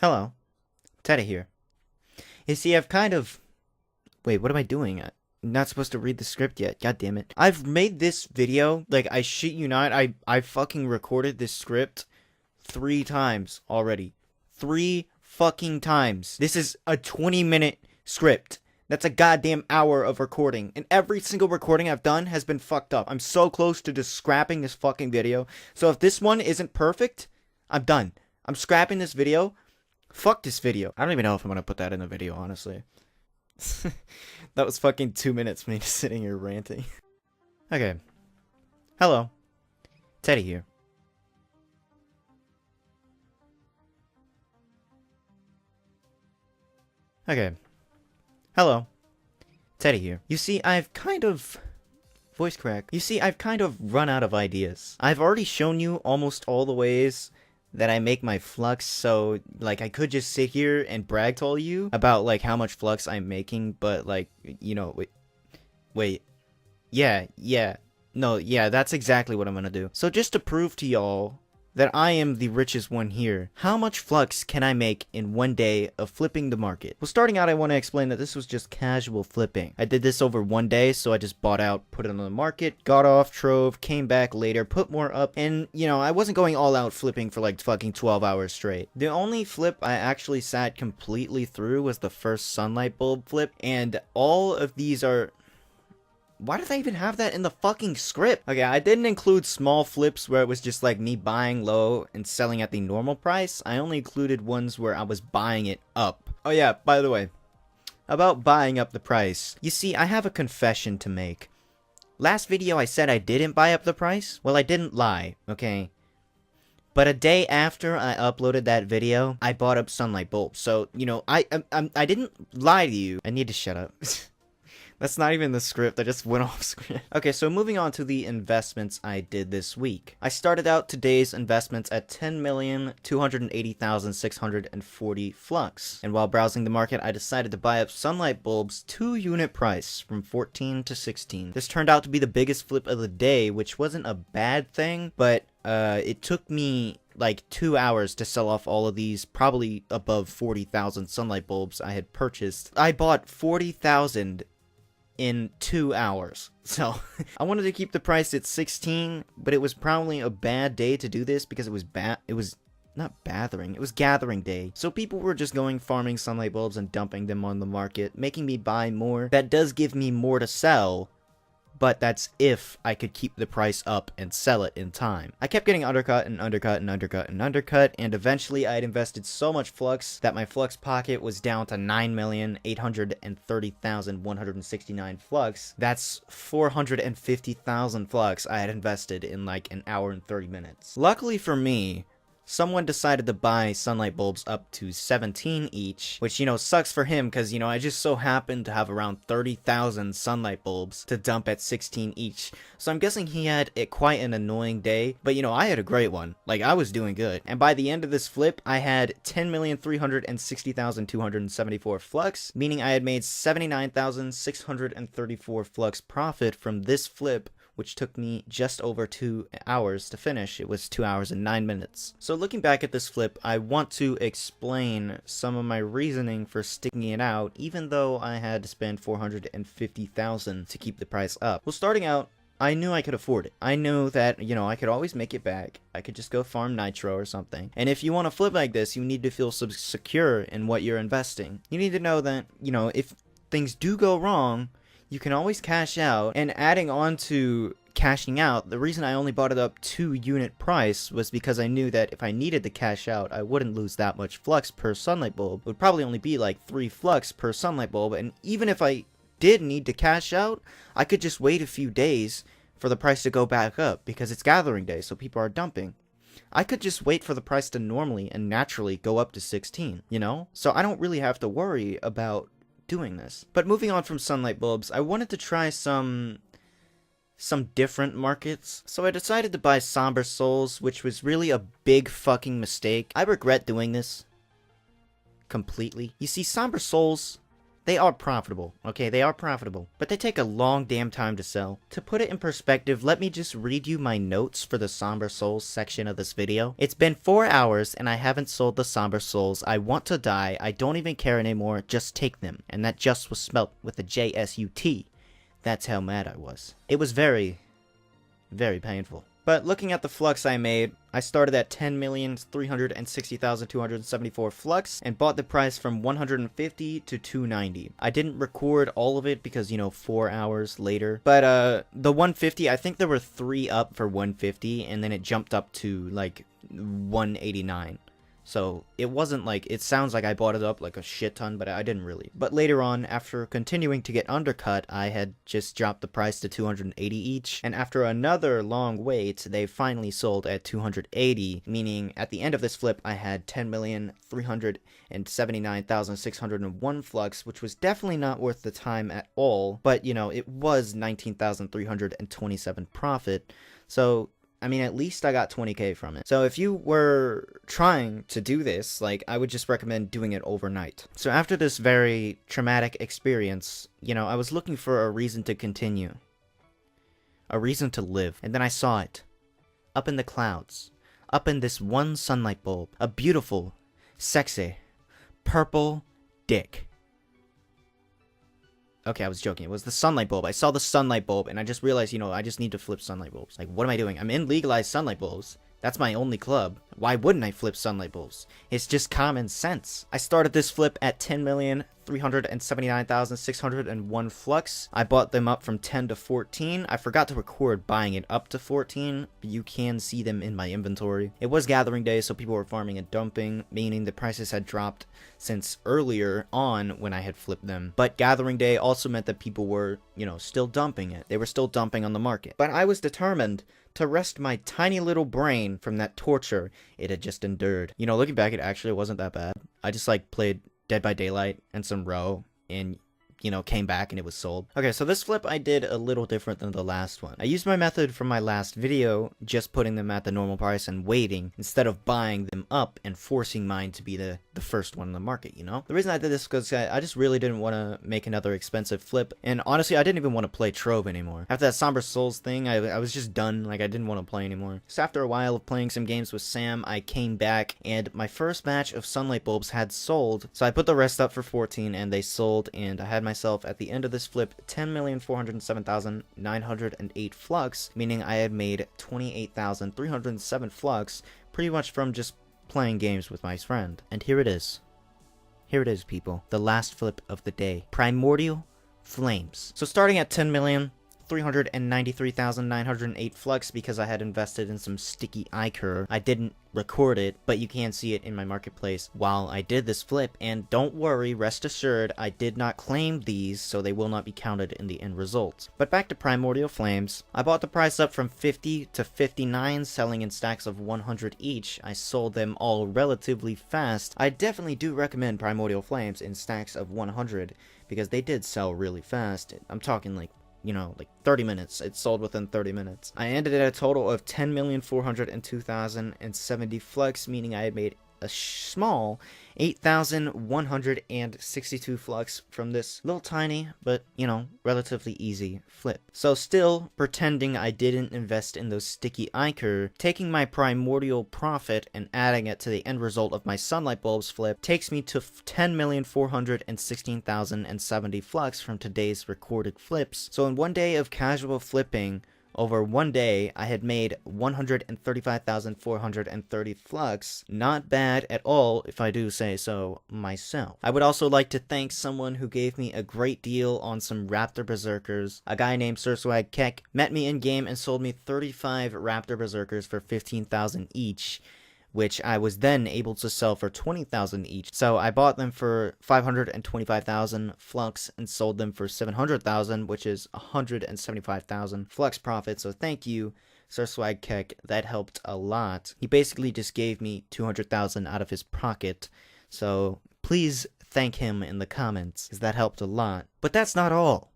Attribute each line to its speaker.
Speaker 1: Hello, Teddy here. You see, I've kind of... Wait, what am I doing? I'm not supposed to read the script yet. God damn it. I've made this video, like, I shit you not, I fucking recorded this script 3 times already. 3 fucking times. This is a 20-minute script. That's a goddamn hour of recording. And every single recording I've done has been fucked up. I'm so close to just scrapping this fucking video. So if this one isn't perfect, I'm done. I'm scrapping this video. Fuck this video. I don't even know if I'm gonna put that in the video, honestly. That was fucking 2 minutes me just sitting here ranting. Okay. Hello. Teddy here. Okay. Hello. Teddy here. You see, I've kind of... Voice crack. You see, I've kind of run out of ideas. I've already shown you almost all the ways that I make my flux, so, like, I could just sit here and brag to all you about, like, how much flux I'm making, but, like, you know, wait. Yeah, no, yeah, that's exactly what I'm gonna do. So just to prove to y'all that I am the richest one here, how much flux can I make in 1 day of flipping the market? Well, starting out, I want to explain that this was just casual flipping. I did this over 1 day, so I just bought out, put it on the market, got off, Trove, came back later, put more up, and, you know, I wasn't going all out flipping for like fucking 12 hours straight. The only flip I actually sat completely through was the first sunlight bulb flip, and all of these are... Why did I even have that in the fucking script? Okay, I didn't include small flips where it was just like me buying low and selling at the normal price. I only included ones where I was buying it up. Oh yeah, by the way, about buying up the price. You see, I have a confession to make. Last video I said I didn't buy up the price. Well, I didn't lie, okay? But a day after I uploaded that video, I bought up sunlight bulbs. So, you know, I didn't lie to you. I need to shut up. That's not even the script, I just went off script. Okay, so moving on to the investments I did this week. I started out today's investments at 10,280,640 flux. And while browsing the market, I decided to buy up sunlight bulbs 2 unit price from 14 to 16. This turned out to be the biggest flip of the day, which wasn't a bad thing, but it took me like 2 hours to sell off all of these probably above 40,000 sunlight bulbs I had purchased. I bought 40,000 in 2 hours. So, I wanted to keep the price at 16, but it was probably a bad day to do this because it was gathering day. So people were just going farming sunlight bulbs and dumping them on the market, making me buy more. That does give me more to sell, but that's if I could keep the price up and sell it in time. I kept getting undercut and undercut and undercut and undercut, and eventually I had invested so much flux that my flux pocket was down to 9,830,169 flux. That's 450,000 flux I had invested in like an hour and 30 minutes. Luckily for me, someone decided to buy sunlight bulbs up to 17 each, which, you know, sucks for him because, you know, I just so happened to have around 30,000 sunlight bulbs to dump at 16 each. So I'm guessing he had quite an annoying day, but, you know, I had a great one. Like, I was doing good. And by the end of this flip, I had 10,360,274 flux, meaning I had made 79,634 flux profit from this flip, which took me just over 2 hours to finish. It was 2 hours and 9 minutes. So looking back at this flip, I want to explain some of my reasoning for sticking it out, even though I had to spend 450,000 to keep the price up. Well, starting out, I knew I could afford it. I knew that, you know, I could always make it back. I could just go farm nitro or something. And if you want to flip like this, you need to feel secure in what you're investing. You need to know that, you know, if things do go wrong, you can always cash out. And adding on to cashing out, the reason I only bought it up 2 unit price was because I knew that if I needed to cash out, I wouldn't lose that much flux per sunlight bulb. It would probably only be like 3 flux per sunlight bulb, and even if I did need to cash out, I could just wait a few days for the price to go back up because it's gathering day, so people are dumping. I could just wait for the price to normally and naturally go up to 16, you know? So I don't really have to worry about doing this. But moving on from sunlight bulbs, I wanted to try some different markets. So I decided to buy Sombre Souls, which was really a big fucking mistake. I regret doing this completely. You see, Sombre Souls They are profitable, okay? They are profitable. But they take a long damn time to sell. To put it in perspective, let me just read you my notes for the Sombre Souls section of this video. It's been 4 hours and I haven't sold the Sombre Souls. I want to die. I don't even care anymore. Just take them. And that just was spelt with a J-S-U-T. That's how mad I was. It was very, very painful. But looking at the flux I made, I started at 10,360,274 flux and bought the price from 150 to 290. I didn't record all of it because, you know, 4 hours later. But the 150, I think there were 3 up for 150 and then it jumped up to like 189. So it wasn't like, it sounds like I bought it up like a shit ton, but I didn't really. But later on, after continuing to get undercut, I had just dropped the price to 280 each. And after another long wait, they finally sold at 280, meaning at the end of this flip, I had 10,379,601 flux, which was definitely not worth the time at all. But, you know, it was 19,327 profit. So I mean, at least I got 20k from it. So if you were trying to do this, like, I would just recommend doing it overnight. So after this very traumatic experience, you know, I was looking for a reason to continue. A reason to live. And then I saw it. Up in the clouds. Up in this one sunlight bulb. A beautiful, sexy, purple dick. Okay, I was joking. It was the sunlight bulb. I saw the sunlight bulb, and I just realized, you know, I just need to flip sunlight bulbs. Like, what am I doing? I'm in legalized sunlight bulbs. That's my only club. Why wouldn't I flip sunlight bulbs? It's just common sense. I started this flip at 10,379,601 flux. I bought them up from 10 to 14. I forgot to record buying it up to 14, but you can see them in my inventory. It was gathering day, so people were farming and dumping, meaning the prices had dropped since earlier on when I had flipped them. But gathering day also meant that people were, you know, still dumping it. They were still dumping on the market. But I was determined to rest my tiny little brain from that torture it had just endured. You know, looking back, it actually wasn't that bad. I just, like, played Dead by Daylight and some Row, and, you know, came back and it was sold. Okay, so this flip I did a little different than the last one. I used my method from my last video, just putting them at the normal price and waiting, instead of buying them up and forcing mine to be the first one in the market, you know? The reason I did this is because I just really didn't want to make another expensive flip, and honestly, I didn't even want to play Trove anymore. After that Sombre Souls thing, I was just done, like, I didn't want to play anymore. So after a while of playing some games with Sam, I came back, and my first batch of sunlight bulbs had sold, so I put the rest up for 14, and they sold, and I had myself, at the end of this flip, 10,407,908 flux, meaning I had made 28,307 flux, pretty much from just playing games with my friend. And here it is. Here it is, people. The last flip of the day. Primordial Flames. So starting at 10,393,908 flux because I had invested in some sticky ichor. I didn't record it, but you can see it in my marketplace while I did this flip, and don't worry, rest assured, I did not claim these, so they will not be counted in the end result. But back to Primordial Flames. I bought the price up from 50 to 59, selling in stacks of 100 each. I sold them all relatively fast. I definitely do recommend Primordial Flames in stacks of 100 because they did sell really fast. I'm talking like, you know, like 30 minutes. It sold within 30 minutes. I ended at a total of 10,402,070 flux, meaning I had made a small 8,162 flux from this little tiny, but, you know, relatively easy flip. So still pretending I didn't invest in those sticky ichor, taking my primordial profit and adding it to the end result of my sunlight bulbs flip takes me to 10,416,070 flux from today's recorded flips. So in one day of casual flipping, over one day, I had made 135,430 flux. Not bad at all, if I do say so myself. I would also like to thank someone who gave me a great deal on some Raptor Berserkers. A guy named Sir Swag Keck met me in-game and sold me 35 Raptor Berserkers for 15,000 each, which I was then able to sell for 20,000 each. So I bought them for 525,000 flux and sold them for 700,000, which is 175,000 flux profit. So thank you, Sir Swag Keck. That helped a lot. He basically just gave me 200,000 out of his pocket. So please thank him in the comments, because that helped a lot. But that's not all.